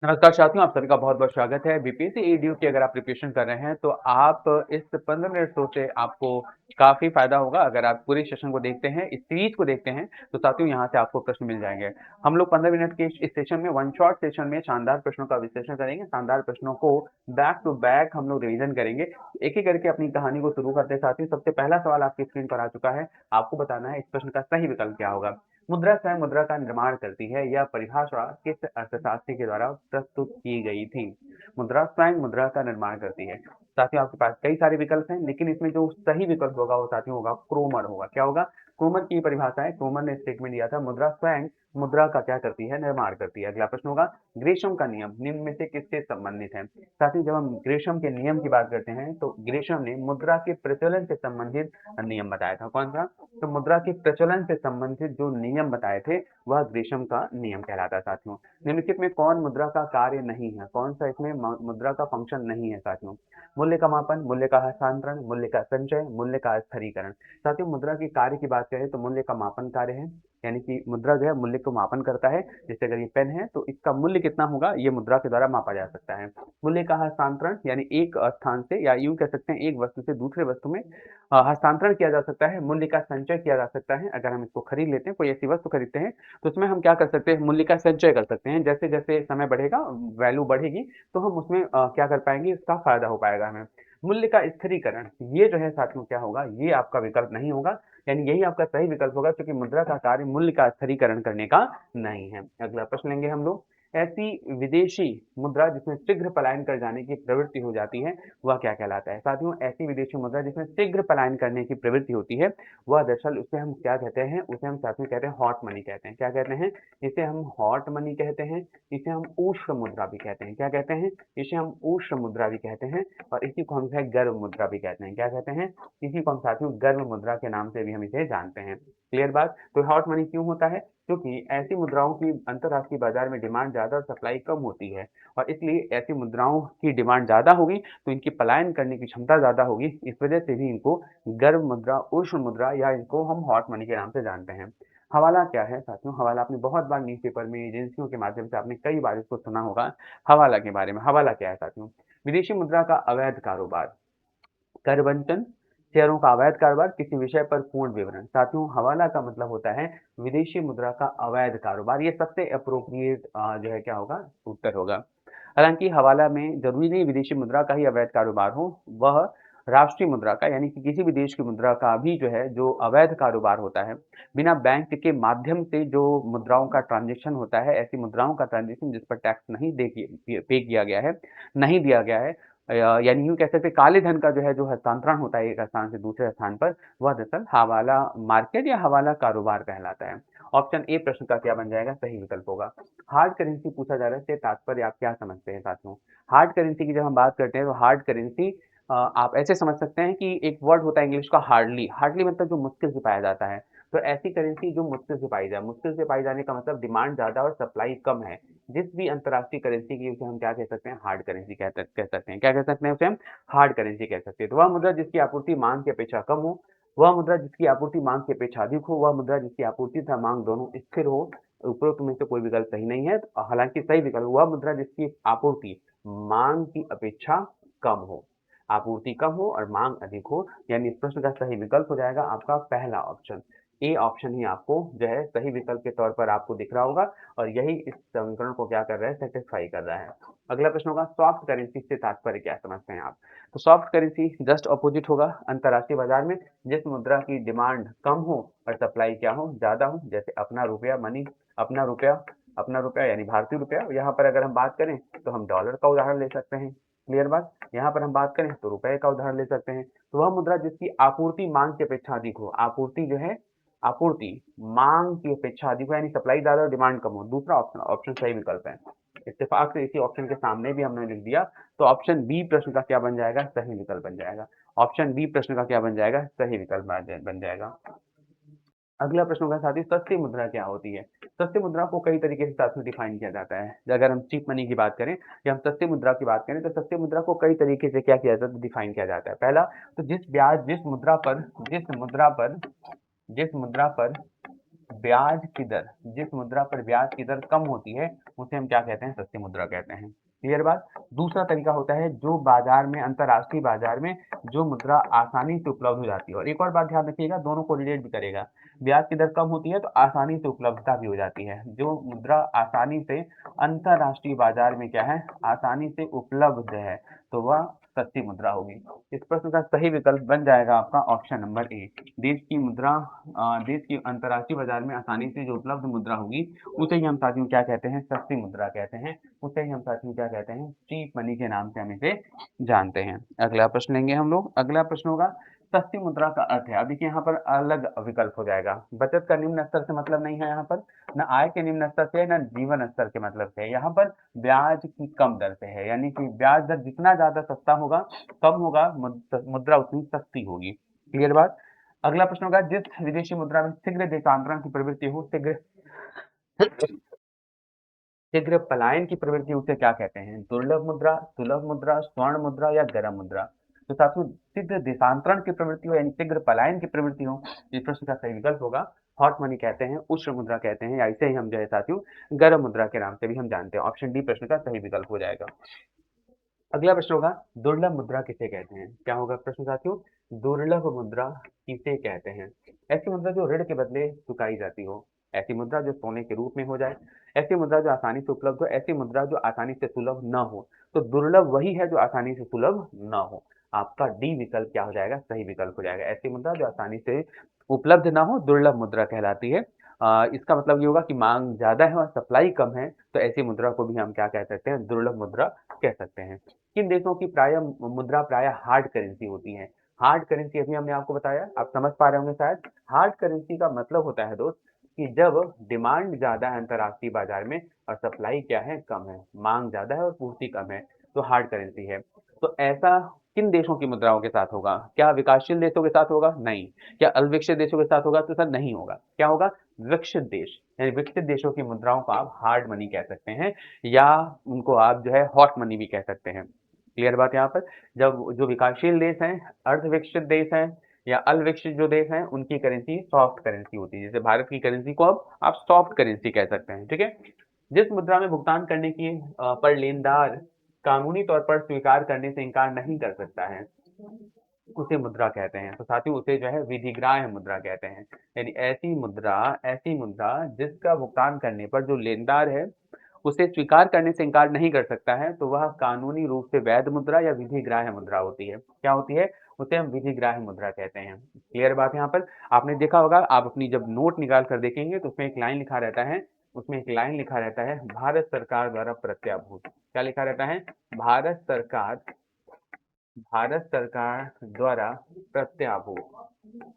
नमस्कार साथियों, आप सभी का बहुत-बहुत स्वागत है। बीपीएससी ईडीयू की अगर आप प्रिपरेशन कर रहे हैं, तो आप इस 15 मिनट शो से आपको काफ़ी फ़ायदा होगा। अगर आप पूरे सेशन को देखते हैं, इस सीरीज़ को देखते हैं, तो साथियों यहाँ से आपको प्रश्न मिल जाएँगे। हम लोग 15 मिनट के इस सेशन में वन शॉट सेशन में शानदार प्रश्नों का विश्लेषण करेंगे। शानदार प्रश्नों को बैक टू बैक हम लोग रिवीजन करेंगे। एक-एक करके अपनी कहानी को शुरू करते हैं साथियों। सबसे पहला सवाल आपकी स्क्रीन पर आ चुका है। आपको बताना है इस प्रश्न का सही विकल्प क्या होगा। मुद्रा स्वयं मुद्रा का निर्माण करती है। यह परिभाषा किस अर्थशास्त्री के द्वारा प्रस्तुत की गई थी? मुद्रा स्वयं मुद्रा का निर्माण करती है। साथियों आपके पास कई सारे विकल्प हैं, लेकिन इसमें जो सही विकल्प होगा वो साथियों होगा क्रोमर होगा। क्या होगा? क्रोमर की परिभाषा है। क्रोमर ने स्टेटमेंट दिया था मुद्रा स्वयं मुद्रा का क्या करती है? निर्माण करती है। अगला प्रश्न होगा ग्रेशम का नियम निम्न में से किससे संबंधित है? साथियों जब हम ग्रेशम के नियम की बात करते हैं, तो ग्रेशम ने मुद्रा के प्रचलन से संबंधित नियम बताया था। कौन सा? तो मुद्रा के प्रचलन से संबंधित जो नियम बताए थे, वह ग्रेशम का नियम कहलाता है साथियों। निम्नलिखित में कौन मुद्रा का कार्य नहीं है? कौन सा इसमें मुद्रा का फंक्शन नहीं है साथियों? मूल्य का मापन, मूल्य का हस्तांतरण, मूल्य का संचय, मूल्य का स्थिरीकरण। साथियों मुद्रा के कार्य की बात करें तो मूल्य का मापन कार्य है, यानी कि मुद्रा जो है मूल्य को मापन करता है। जैसे अगर ये पेन है तो इसका मूल्य कितना होगा, ये मुद्रा के द्वारा मापा जा सकता है। मूल्य का हस्तांतरण यानी एक स्थान से, या यूं कह सकते हैं एक वस्तु से दूसरे वस्तु में हस्तांतरण किया जा सकता है। मूल्य का संचय किया जा सकता है। अगर हम इसको खरीद लेते हैं, कोई ऐसी वस्तु खरीदते हैं, तो उसमें हम क्या कर सकते हैं? मूल्य का संचय कर सकते हैं। जैसे जैसे समय बढ़ेगा, वैल्यू बढ़ेगी, तो हम उसमें क्या कर पाएंगे? इसका फायदा हो पाएगा हमें। मूल्य का स्थिरीकरण, ये जो है साथियों क्या होगा? ये आपका विकल्प नहीं होगा, यानी यही आपका सही विकल्प होगा, क्योंकि मुद्रा का कार्य मूल्य का स्थिरीकरण करने का नहीं है। अगला प्रश्न लेंगे हम लोग। ऐसी विदेशी मुद्रा जिसमें शीघ्र पलायन कर जाने की प्रवृत्ति हो जाती है, वह क्या कहलाता है? साथियों ऐसी विदेशी मुद्रा जिसमें शीघ्र पलायन करने की प्रवृत्ति होती है, वह दरअसल उसे हम क्या कहते हैं? उसे हम साथियों कहते हैं हॉट मनी कहते हैं। क्या कहते हैं? इसे हम हॉट मनी कहते हैं। इसे हम उष्ण मुद्रा भी कहते हैं। क्या कहते हैं? इसे हम उष्ण मुद्रा भी कहते हैं। और इसी को हम जो है गर्म मुद्रा भी कहते हैं। क्या कहते हैं? इसी को हम साथियों गर्म मुद्रा के नाम से भी हम इसे जानते हैं। क्लियर बात? तो हॉट मनी क्यों होता है? क्योंकि ऐसी मुद्राओं की अंतरराष्ट्रीय बाजार में डिमांड ज्यादा और सप्लाई कम होती है, और इसलिए ऐसी मुद्राओं की डिमांड ज्यादा होगी, तो इनकी पलायन करने की क्षमता ज्यादा होगी। इस वजह से भी इनको गर्म मुद्रा, उष्ण मुद्रा, या इनको हम हॉट मनी के नाम से जानते हैं। हवाला क्या है साथियों? हवाला आपने बहुत बार न्यूज़पेपर में, एजेंसियों के माध्यम से आपने कई बार इसको सुना होगा, हवाला के बारे में। हवाला क्या है साथियों? विदेशी मुद्रा का अवैध कारोबार, करवंटन, शेयरों का अवैध कारोबार, किसी विषय पर पूर्ण विवरण। साथियों हवाला का मतलब होता है विदेशी मुद्रा का अवैध कारोबार। ये सबसे अप्रोप्रिएट जो है क्या होगा? उत्तर होगा। हालांकि हवाला में जरूरी नहीं विदेशी मुद्रा का ही अवैध कारोबार हो, वह राष्ट्रीय मुद्रा का, यानी कि किसी भी देश की मुद्रा का भी जो है, जो अवैध कारोबार होता है, बिना बैंक के माध्यम से जो मुद्राओं का ट्रांजेक्शन होता है, ऐसी मुद्राओं का ट्रांजेक्शन जिस पर टैक्स नहीं पे किया गया है, नहीं दिया गया है, यानी यूं कह सकते हैं काले धन का जो है, जो हस्तांतरण होता है एक स्थान से दूसरे स्थान पर, वह दरअसल हवाला मार्केट या हवाला कारोबार कहलाता है। ऑप्शन ए प्रश्न का क्या बन जाएगा? सही विकल्प होगा। हार्ड करेंसी पूछा जा रहा है, इससे तात्पर्य आप क्या समझते हैं साथियों? हार्ड करेंसी की जब हम बात करते हैं, तो हार्ड करेंसी आप ऐसे समझ सकते हैं कि एक वर्ड होता है इंग्लिश का हार्डली। हार्डली मतलब जो मुश्किल से पाया जाता है। तो ऐसी करेंसी जो मुश्किल से पाई जाए, मुश्किल से पाई जाने का मतलब डिमांड ज्यादा और सप्लाई कम है। जिस भी अंतर्राष्ट्रीय करेंसी की, उसे हम क्या कह सकते हैं? हार्ड करेंसी कह सकते हैं। क्या कह सकते हैं? उसे हम हार्ड करेंसी कह सकते हैं। तो वह मुद्रा जिसकी आपूर्ति मांग की अपेक्षा कम हो, वह मुद्रा जिसकी आपूर्ति मांग की अपेक्षा अधिक हो, वह मुद्रा जिसकी आपूर्ति तथा मांग दोनों स्थिर हो। उपरोक्त में से कोई विकल्प सही नहीं है। हालांकि सही विकल्प वह मुद्रा जिसकी आपूर्ति मांग की अपेक्षा कम हो, आपूर्ति कम हो और मांग अधिक हो, यानी इस प्रश्न का सही विकल्प हो जाएगा आपका पहला ऑप्शन। ए ऑप्शन ही आपको जो है सही विकल्प के तौर पर आपको दिख रहा होगा, और यही इस समीकरण को क्या कर रहा है? सेटिस्फाई कर रहा है। अगला प्रश्न होगा सॉफ्ट करेंसी से तात्पर्य क्या समझते हैं आप? तो सॉफ्ट करेंसी जस्ट अपोजिट होगा। अंतरराष्ट्रीय बाजार में जिस मुद्रा की डिमांड कम हो और सप्लाई क्या हो? ज्यादा हो। जैसे अपना रुपया मनी, अपना रुपया, अपना रुपया यानी भारतीय रुपया। यहाँ पर अगर हम बात करें तो हम डॉलर का उदाहरण ले सकते हैं। क्लियर बात? यहाँ पर हम बात करें तो रुपए का उदाहरण ले सकते हैं। तो वह मुद्रा जिसकी आपूर्ति मांग की अपेक्षा अधिक हो, आपूर्ति जो है, आपूर्ति मांग की अपेक्षा अधिक हो, यानी सप्लाई ज्यादा और डिमांड कम हो। दूसरा ऑप्शन, ऑप्शन सही विकल्प है। इत्तेफाक से इसी ऑप्शन के सामने भी हमने लिख दिया। तो ऑप्शन बी प्रश्न का क्या बन जाएगा? सही विकल्प बन जाएगा। ऑप्शन बी प्रश्न का क्या बन जाएगा? सही विकल्प बन जाएगा। अगला प्रश्न होगा साथी सस्ती मुद्रा क्या होती है? सस्ती मुद्रा को कई तरीके से साथ में डिफाइन किया जाता है। अगर हम चीप मनी की बात करें या हम सस्ती मुद्रा की बात करें, तो सस्ती मुद्रा को कई तरीके से क्या किया जाता है? डिफाइन किया जाता है। पहला, तो जिस मुद्रा पर जिस मुद्रा पर ब्याज की दर, जिस मुद्रा पर ब्याज की दर कम होती है उसे हम क्या कहते हैं, सस्ती मुद्रा कहते हैं। क्लियर बात। दूसरा तरीका होता है जो बाजार में, अंतरराष्ट्रीय बाजार में जो मुद्रा आसानी से उपलब्ध हो जाती है। और एक और बात ध्यान रखिएगा, दोनों को रिलेट भी करेगा। ब्याज की दर कम होती है तो आसानी से उपलब्धता भी हो जाती है। जो मुद्रा आसानी से अंतरराष्ट्रीय बाजार में क्या है, आसानी से उपलब्ध है, तो वह सस्ती मुद्रा होगी। इस प्रश्न का सही विकल्प बन जाएगा आपका ऑप्शन नंबर ए। देश की मुद्रा, देश की अंतरराष्ट्रीय बाजार में आसानी से जो उपलब्ध मुद्रा होगी उसे ही हम साथियों क्या कहते हैं, सस्ती मुद्रा कहते हैं। उसे ही हम साथियों क्या कहते हैं, चीप मनी के नाम से हम इसे जानते हैं। अगला प्रश्न लेंगे हम लोग। अगला प्रश्न होगा सस्ती मुद्रा का अर्थ है। अब देखिए यहाँ पर अलग विकल्प हो जाएगा। बचत का निम्न स्तर से मतलब नहीं है यहाँ पर, न आय के निम्न स्तर से, न जीवन स्तर के मतलब से। यहाँ पर ब्याज की कम दर से है, यानी कि ब्याज दर जितना ज्यादा सस्ता होगा, कम होगा, मुद्रा उतनी सस्ती होगी। क्लियर बात। अगला प्रश्न होगा जिस विदेशी मुद्रा में शीघ्र देशांतरण की प्रवृत्ति हो, शीघ्र शीघ्र पलायन की प्रवृत्ति, उसे क्या कहते हैं, दुर्लभ मुद्रा, सुलभ मुद्रा, स्वर्ण मुद्रा या गर्म मुद्रा। तो साथियों शीघ्र देशांतरण की प्रवृत्ति हो यानी शीघ्र पलायन की प्रवृत्ति हो, इस प्रश्न का सही विकल्प होगा हॉट मनी कहते हैं, उष्ण मुद्रा कहते हैं, या इसे ही हम जो है साथियों गर्म मुद्रा के नाम से भी हम जानते हैं। ऑप्शन डी प्रश्न का सही विकल्प हो जाएगा। अगला प्रश्न होगा दुर्लभ मुद्रा किसे कहते हैं। क्या होगा प्रश्न साथियों, दुर्लभ मुद्रा किसे कहते हैं। ऐसी मुद्रा जो ऋण के बदले चुकाई जाती हो, ऐसी मुद्रा जो सोने के रूप में हो जाए, ऐसी मुद्रा जो आसानी से उपलब्ध हो, ऐसी मुद्रा जो आसानी से सुलभ न हो। तो दुर्लभ वही है जो आसानी से सुलभ न हो। आपका डी विकल्प क्या हो जाएगा, सही विकल्प हो जाएगा। ऐसी मुद्रा जो आसानी से उपलब्ध ना हो दुर्लभ मुद्रा कहलाती है। इसका मतलब ये होगा कि मांग ज्यादा है और सप्लाई कम है, तो ऐसी मुद्रा को भी हम क्या कह सकते हैं, दुर्लभ मुद्रा कह सकते हैं। किन देशों की मुद्रा प्रायः हार्ड करेंसी होती है। हार्ड करेंसी अभी हमने आपको बताया, आप समझ पा रहे होंगे शायद। हार्ड करेंसी का मतलब होता है दोस्त कि जब डिमांड ज्यादा है अंतरराष्ट्रीय बाजार में और सप्लाई क्या है, कम है, मांग ज्यादा है और पूर्ति कम है, तो हार्ड करेंसी है। तो ऐसा किन देशों की मुद्राओं के साथ होगा, क्या विकासशील देशों के साथ होगा, नहीं। क्या अविकसित देशों के साथ होगा, तो सर नहीं होगा। क्या होगा, विकसित देश, यानी विकसित देशों की मुद्राओं को आप हार्ड मनी कह सकते हैं, या उनको आप जो है हॉट मनी भी कह सकते हैं। क्लियर बात यहाँ पर। जब जो विकासशील देश हैं, अर्धविकसित देश हैं या अविकसित जो देश हैं, उनकी करेंसी सॉफ्ट करेंसी होती है। जैसे भारत की करेंसी को अब आप सॉफ्ट करेंसी कह सकते हैं। ठीक है। जिस मुद्रा में भुगतान करने की पर लेनदार कानूनी तौर पर स्वीकार करने से इनकार नहीं कर सकता है, उसे मुद्रा कहते हैं। तो साथियों उसे जो है विधिग्राह्य मुद्रा कहते हैं। यानी ऐसी मुद्रा जिसका भुगतान करने पर जो लेनदार है उसे स्वीकार करने से इनकार नहीं कर सकता है, तो वह कानूनी रूप से वैध मुद्रा या विधिग्राह्य मुद्रा होती है। क्या होती है, उसे हम विधिग्राह्य मुद्रा कहते हैं। क्लियर बात यहाँ पर। आपने देखा होगा, आप अपनी जब नोट निकाल कर देखेंगे तो उसमें एक लाइन लिखा रहता है, उसमें एक लाइन लिखा रहता है भारत सरकार द्वारा प्रत्याभूत। क्या लिखा रहता है, भारत सरकार द्वारा प्रत्याभूत।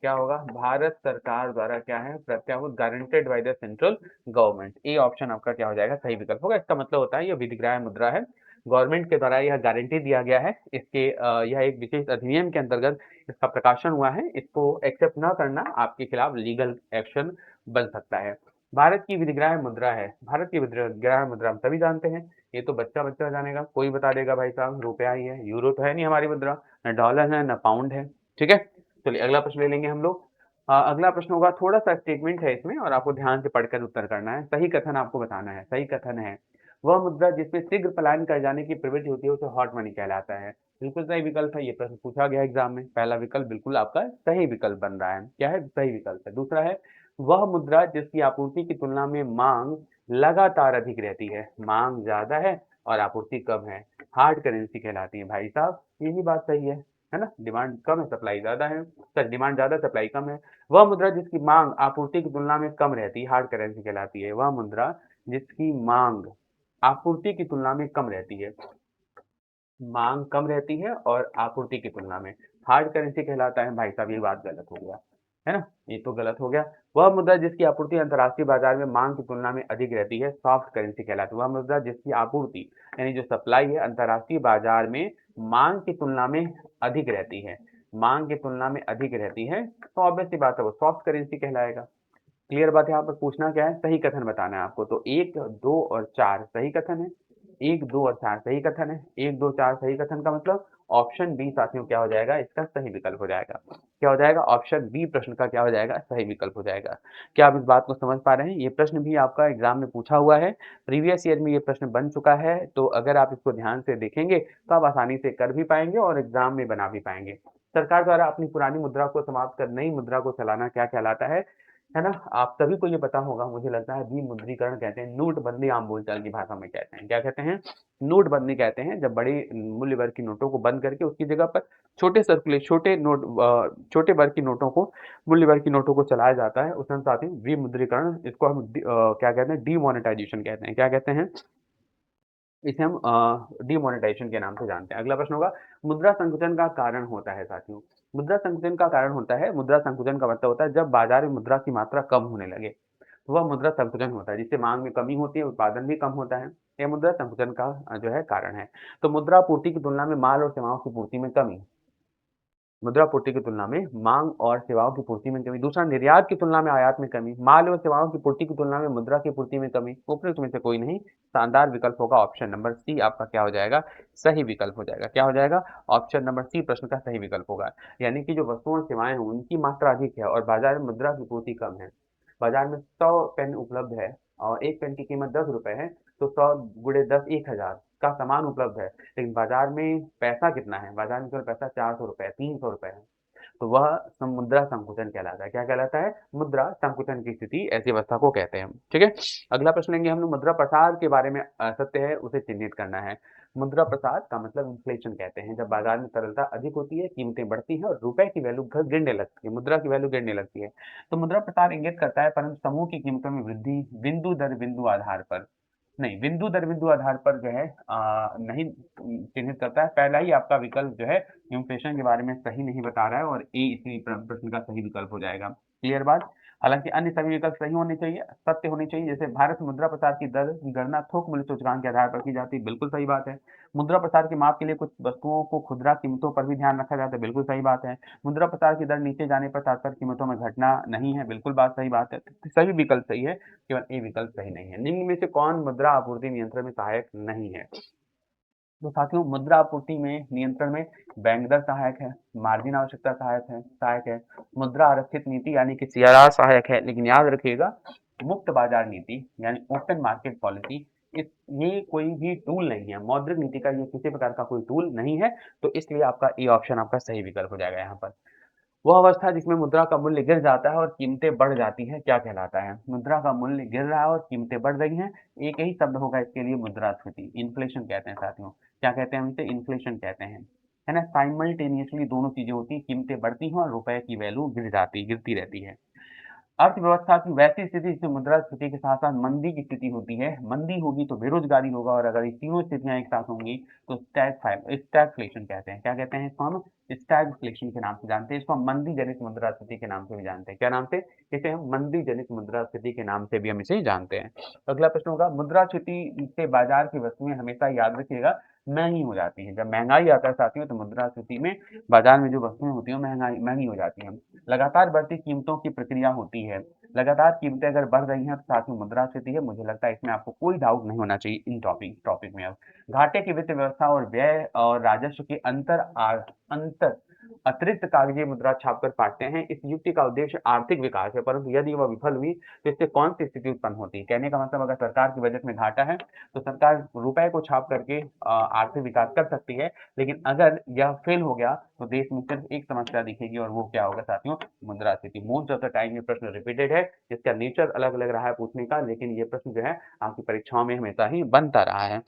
क्या होगा, भारत सरकार द्वारा क्या है, प्रत्याभूत, guaranteed by the central government. A option आपका क्या हो जाएगा, सही विकल्प होगा। इसका मतलब होता है यह विधिग्राह्य मुद्रा है, गवर्नमेंट के द्वारा यह गारंटी दिया गया है। इसके यह एक विशेष अधिनियम के अंतर्गत इसका प्रकाशन हुआ है। इसको एक्सेप्ट न करना आपके खिलाफ लीगल एक्शन बन सकता है। भारत की विधिग्राह्य मुद्रा है, भारत की विधिग्राह्य मुद्रा हम सभी जानते हैं। ये तो बच्चा बच्चा जानेगा, कोई बता देगा भाई साहब रुपया ही है, यूरो तो है नहीं हमारी मुद्रा, न डॉलर है न पाउंड है। ठीक है। चलिए अगला प्रश्न ले लेंगे हम लोग। अगला प्रश्न होगा, थोड़ा सा स्टेटमेंट है इसमें और आपको ध्यान से पढ़कर उत्तर करना है। सही कथन आपको बताना है। सही कथन है, वह मुद्रा जिसमें शीघ्र पलायन कर जाने की प्रवृत्ति होती है उसे हॉट मनी कहलाता है। बिल्कुल सही विकल्प है। ये प्रश्न पूछा गया एग्जाम में, पहला विकल्प बिल्कुल आपका सही विकल्प बन रहा है। क्या है, सही विकल्प है। दूसरा है, वह मुद्रा जिसकी आपूर्ति की तुलना में मांग लगातार अधिक रहती है, मांग ज्यादा है और आपूर्ति कम है, हार्ड करेंसी कहलाती है। भाई साहब यही बात सही है ना। डिमांड कम है, सप्लाई ज्यादा है, सर डिमांड ज्यादा सप्लाई कम है। वह मुद्रा जिसकी मांग आपूर्ति की तुलना में कम रहती है, हार्ड करेंसी कहलाती है। वह मुद्रा जिसकी मांग आपूर्ति की तुलना में कम रहती है, मांग कम रहती है और आपूर्ति की तुलना में हार्ड करेंसी कहलाता है। भाई साहब ये बात गलत हो गया, है ना, ये तो गलत हो गया। वह मुद्रा जिसकी आपूर्ति अंतर्राष्ट्रीय बाजार में मांग की तुलना में अधिक रहती है, सॉफ्ट करेंसी कहलाती है। वह मुद्रा जिसकी आपूर्ति यानी जो सप्लाई है अंतर्राष्ट्रीय बाजार में मांग की तुलना में अधिक रहती है, मांग की तुलना में अधिक रहती है, तो ऑब्वियस सी बात है वो सॉफ्ट करेंसी कहलाएगा। क्लियर बात है। यहाँ पर पूछना क्या है, सही कथन बताना है आपको। तो 1, 2 और 4 सही कथन है। 1, 2 और 4 सही कथन है। 1, 2, 4 सही कथन का मतलब ऑप्शन बी साथियों क्या हो जाएगा, इसका सही विकल्प हो जाएगा। क्या हो जाएगा? ऑप्शन बी प्रश्न का क्या हो जाएगा? सही विकल्प हो जाएगा। क्या आप इस बात को समझ पा रहे हैं? ये प्रश्न भी आपका एग्जाम में पूछा हुआ है, प्रीवियस ईयर में ये प्रश्न बन चुका है, तो अगर आप इसको ध्यान से देखेंगे तो आप आसानी से कर भी पाएंगे और एग्जाम में बना भी पाएंगे। सरकार द्वारा अपनी पुरानी मुद्रा को समाप्त कर नई मुद्रा को चलाना क्या कहलाता है ना? आप सभी को ये पता होगा, मुझे लगता है विमुद्रीकरण कहते हैं, नोटबंदी आम बोलचाल की भाषा में कहते हैं। क्या कहते हैं? नोटबंदी कहते हैं, जब बड़े मूल्य वर्ग की नोटों को बंद करके उसकी जगह पर छोटे वर्ग की नोटों को, मूल्य वर्ग की नोटों को चलाया जाता है, उस समय साथ ही विमुद्रीकरण, इसको हम क्या कहते हैं? डीमोनेटाइजेशन कहते हैं। क्या कहते हैं? इसे हम डिमोनेटाइजेशन के नाम से जानते हैं। अगला प्रश्न होगा, मुद्रा संकुचन का कारण होता है साथियों। मुद्रा संकुचन का कारण होता है, मुद्रा संकुचन का मतलब होता है जब बाजार में मुद्रा की मात्रा कम होने लगे, तो वह मुद्रा संकुचन होता है, जिससे मांग में कमी होती है, उत्पादन भी कम होता है। यह मुद्रा संकुचन का जो है कारण है। तो मुद्रा पूर्ति की तुलना में माल और सेवाओं की पूर्ति में कमी, मुद्रा पूर्ति की तुलना में मांग और सेवाओं की पूर्ति में कमी। दूसरा, निर्यात की तुलना में आयात में कमी, माल और सेवाओं की पूर्ति की तुलना में मुद्रा की पूर्ति में कमी। उपरोक्त में से कोई नहीं, शानदार विकल्प होगा ऑप्शन नंबर सी आपका क्या हो जाएगा? सही विकल्प हो जाएगा। क्या हो जाएगा? ऑप्शन नंबर सी प्रश्न का सही विकल्प होगा। यानी कि जो वस्तुएं और सेवाएं हैं उनकी मात्रा अधिक है और बाजार में मुद्रा की पूर्ति कम है। बाजार में 100 पेन उपलब्ध है और एक पेन की कीमत 10 रुपए है, तो 100 गुणे 10 1000 का सामान उपलब्ध है, लेकिन बाजार में पैसा कितना है? बाजार में केवल पैसा 400 रुपए है, 300 रुपए है, तो वह मुद्रा संकुचन कहलाता है। क्या कहलाता है? मुद्रा संकुचन की स्थिति, ऐसी अवस्था को कहते हैं। ठीक है, अगला प्रश्न लेंगे हम लोग, मुद्रा प्रसार के बारे में असत्य है उसे चिन्हित करना है। मुद्रा प्रसार का मतलब इन्फ्लेशन कहते हैं, जब बाजार में तरलता अधिक होती है, कीमतें बढ़ती हैं और रुपए की वैल्यू गिरने लगती है, मुद्रा की वैल्यू गिरने लगती है, तो मुद्रा प्रसार इंगित करता है परंतु समूह की कीमतों में वृद्धि बिंदु दर बिंदु आधार पर नहीं, बिंदु दर बिंदु आधार पर जो है नहीं चिन्हित करता है। पहला ही आपका विकल्प जो है इन्फ्लेशन के बारे में सही नहीं बता रहा है और ए इसी प्रश्न का सही विकल्प हो जाएगा। क्लियर बात? हालांकि अन्य सभी विकल्प सही होने चाहिए, सत्य होने चाहिए। जैसे भारत में मुद्रा प्रसार की दर की गणना थोक मूल्य सूचकांक के आधार पर की जाती है, बिल्कुल सही बात है। मुद्रा प्रसार के माप के लिए कुछ वस्तुओं को खुदरा कीमतों पर भी ध्यान रखा जाता है, बिल्कुल सही बात है। मुद्रा प्रसार की दर नीचे जाने पर तात्पर्य कीमतों में घटना नहीं है, बिल्कुल बात सही बात है। सभी विकल्प सही है, केवल ए विकल्प सही नहीं है। निम्न में से कौन मुद्रा आपूर्ति नियंत्रण में सहायक नहीं है? तो साथियों, मुद्रा आपूर्ति में नियंत्रण में बैंक दर सहायक है, मार्जिन आवश्यकता सहायक है, मुद्रा आरक्षित नीति यानी कि सीआरआर सहायक है, लेकिन याद रखिएगा मुक्त बाजार नीति यानी ओपन मार्केट पॉलिसी इस ये कोई भी टूल नहीं है, मौद्रिक नीति का ये किसी प्रकार का कोई टूल नहीं है, तो इसलिए आपका ए ऑप्शन आपका सही विकल्प हो जाएगा यहाँ पर। वह अवस्था जिसमें मुद्रा का मूल्य गिर जाता है और कीमतें बढ़ जाती हैं, क्या कहलाता है? मुद्रा का मूल्य गिर रहा है और कीमतें बढ़ रही हैं, एक ही शब्द होगा इसके लिए, मुद्रास्फीति, इन्फ्लेशन कहते हैं साथियों। क्या कहते हैं हम इसे? इन्फ्लेशन कहते हैं, है ना? साइमल्टेनियसली दोनों चीजें होती हैं, कीमतें बढ़ती हैं और रुपए की वैल्यू गिरती रहती है। अर्थव्यवस्था की वैसी स्थिति जिसमें मुद्रास्फीति के साथ साथ मंदी की स्थिति होती है, मंदी होगी तो बेरोजगारी होगा और अगर ये तीनों स्थितियां एक साथ होंगी तो स्टैगफ्लेशन कहते हैं। क्या कहते हैं इसको? हम स्टैगफ्लेशन के नाम से जानते हैं, इसको हम मंदी जनित मुद्रास्फीति के नाम से भी जानते हैं। क्या नाम से? इसे हम मंदी जनित मुद्रास्फीति के नाम से भी हम इसे जानते हैं। अगला प्रश्न होगा, मुद्रास्फीति से बाजार की वस्तुएं हमेशा याद रखिएगा महंगी हो जाती है। जब महंगाई आता है साथियों तो मुद्रास्फीति में बाजार में जो वस्तुएं होती हैं महंगी हो जाती हैं। लगातार बढ़ती कीमतों की प्रक्रिया होती है, लगातार कीमतें अगर बढ़ रही हैं तो साथ में मुद्रास्फीति है। मुझे लगता है इसमें आपको कोई डाउट नहीं होना चाहिए इन टॉपिक में। अब घाटे की वित्त व्यवस्था और व्यय और राजस्व के अंतर अतिरिक्त कागजी मुद्रा छापकर पाते हैं। इस युक्ति का उद्देश्य आर्थिक विकास है, परंतु यदि वह विफल हुई तो इससे कौन सी स्थिति उत्पन्न होती है? कहने का मतलब, अगर सरकार के बजट में घाटा है तो सरकार रुपए को छाप करके आर्थिक विकास कर सकती है, लेकिन अगर यह फेल हो गया तो देश में सिर्फ एक समस्या दिखेगी और वो क्या होगा साथियों? मुद्रास्फीति। मोस्ट ऑफ द टाइम ये प्रश्न रिपीटेड है, इसका नेचर अलग अलग रहा है पूछने का, लेकिन ये प्रश्न जो है आपकी परीक्षाओं में हमेशा ही बनता रहा है।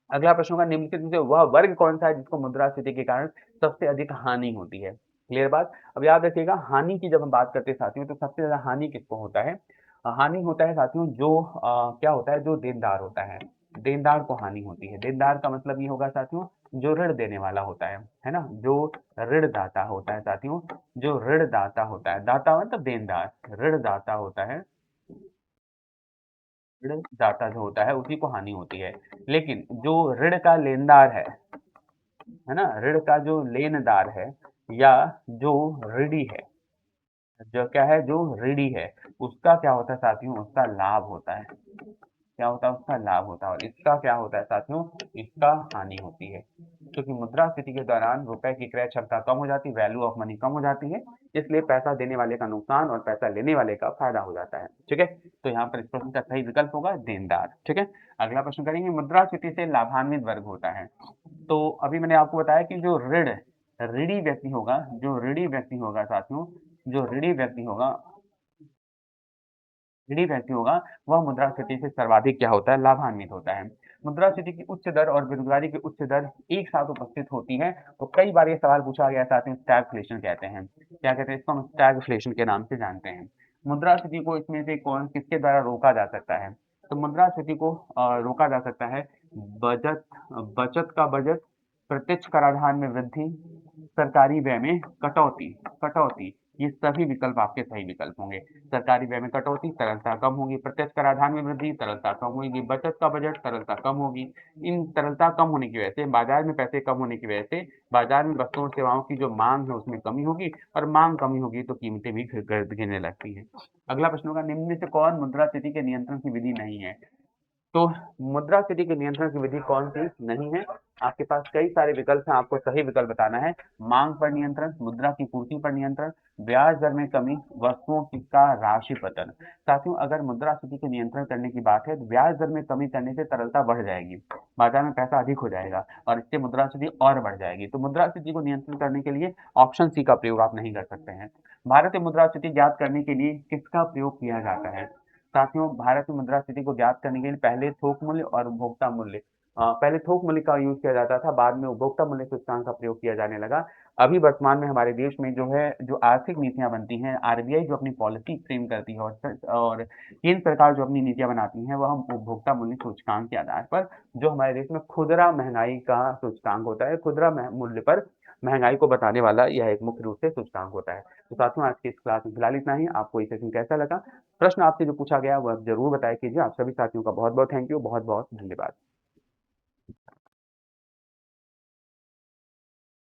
अगला प्रश्न होगा, निम्नलिखित में से वह वर्ग कौन सा है जिसको मुद्रास्फीति के कारण सबसे अधिक हानि होती है? क्लियर बात? अब याद रखिएगा, हानि की जब हम बात करते हैं साथियों तो सबसे ज्यादा हानि किसको होता है? हानि होता है साथियों जो क्या होता है, जो देनदार होता है, देनदार को हानि होती है। देनदार का मतलब ये होगा साथियों जो ऋण देने वाला होता है ना? जो ऋणदाता होता है साथियों, जो ऋणदाता होता है, दाता मतलब देनदार, ऋणदाता होता है, ऋणदाता जो होता है उसी को हानि होती है। लेकिन जो ऋण का लेनदार है ना, ऋण का जो लेनदार है या जो ऋणी है, जो क्या है, जो ऋणी है, उसका क्या होता है साथियों? उसका लाभ होता है। क्या होता है, उसका लाभ होता है, और इसका क्या होता है साथियों, इसका हानि होती है। क्योंकि मुद्रास्फीति के दौरान रुपए की क्रय क्षमता कम हो जाती है, वैल्यू ऑफ मनी कम हो जाती है, इसलिए पैसा देने वाले का नुकसान और पैसा लेने वाले का फायदा हो जाता है। ठीक है, तो यहाँ पर इस प्रश्न का सही विकल्प होगा देनदार। ठीक है, अगला प्रश्न करेंगे, मुद्रास्फीति से लाभान्वित वर्ग होता है। तो अभी मैंने आपको बताया कि जो ऋणी व्यक्ति होगा, जो ऋणी व्यक्ति होगा साथियों, जो ऋणी व्यक्ति होगा, वह मुद्रास्फीति से सर्वाधिक क्या होता है, लाभान्वित होता है। मुद्रास्फीति की उच्च दर और बेरोजगारी की उच्च दर एक साथ उपस्थित होती है, तो कई बार ये सवाल पूछा गया साथियों, स्टैगफ्लेशन कहते हैं। क्या कहते हैं इसको, हम स्टैगफ्लेशन के नाम से जानते हैं। मुद्रास्फीति को इसमें से कौन किसके द्वारा रोका जा सकता है, तो मुद्रास्फीति को रोका जा सकता है बचत बचत का बजट, प्रत्यक्ष कराधान में वृद्धि, सरकारी व्यय में कटौती, ये सभी विकल्प आपके सही विकल्प होंगे। सरकारी व्यय में कटौती, तरलता कम होगी, प्रत्यक्ष कराधान में वृद्धि, तरलता कम होगी, बचत का बजट, तरलता कम होगी। इन तरलता कम होने की वजह से, बाजार में पैसे कम होने की वजह से, बाजार में वस्तुओं और सेवाओं की जो मांग है उसमें कमी होगी, और मांग कमी होगी तो कीमतें भी गिरने लगती हैं। अगला प्रश्न होगा, निम्न में से कौन मुद्रास्फीति के नियंत्रण की विधि नहीं है। तो मुद्रास्फीति के नियंत्रण की विधि कौन सी नहीं है, आपके पास कई सारे विकल्प हैं, आपको सही विकल्प बताना है। मांग पर नियंत्रण, मुद्रा की पूर्ति पर नियंत्रण, ब्याज दर में कमी, वस्तुओं की का राशि पतन। साथियों, अगर मुद्रास्फीति के नियंत्रण करने की बात है तो ब्याज दर में कमी करने से तरलता बढ़ जाएगी, बाजार में पैसा अधिक हो जाएगा, और इससे मुद्रास्फीति और बढ़ जाएगी। तो मुद्रास्फीति को नियंत्रण करने के लिए ऑप्शन सी का प्रयोग आप नहीं कर सकते हैं। भारतीय मुद्रास्फीति ज्ञात करने के लिए किसका प्रयोग किया जाता है। साथियों, भारत में मुद्रास्फीति को ज्ञात करने के लिए पहले थोक मूल्य और उपभोक्ता मूल्य, पहले थोक मूल्य का यूज किया जाता था, बाद में उपभोक्ता मूल्य सूचकांक का प्रयोग किया जाने लगा। अभी वर्तमान में हमारे देश में जो है, जो आर्थिक नीतियां बनती हैं, आरबीआई जो अपनी पॉलिसी फ्रेम करती है, और केंद्र सरकार जो अपनी नीतियां बनाती हैं, वह हम उपभोक्ता मूल्य सूचकांक के आधार पर, जो हमारे देश में खुदरा महंगाई का सूचकांक होता है, खुदरा मूल्य पर महंगाई को बताने वाला यह एक मुख्य रूप से सूचकांक होता है। तो साथियों, आज की इस क्लास में फिलहाल इतना ही। आपको ये सेशन कैसा लगा, प्रश्न आपसे जो पूछा गया वह जरूर बताया कीजिए। आप सभी साथियों का बहुत बहुत थैंक यू, बहुत बहुत धन्यवाद।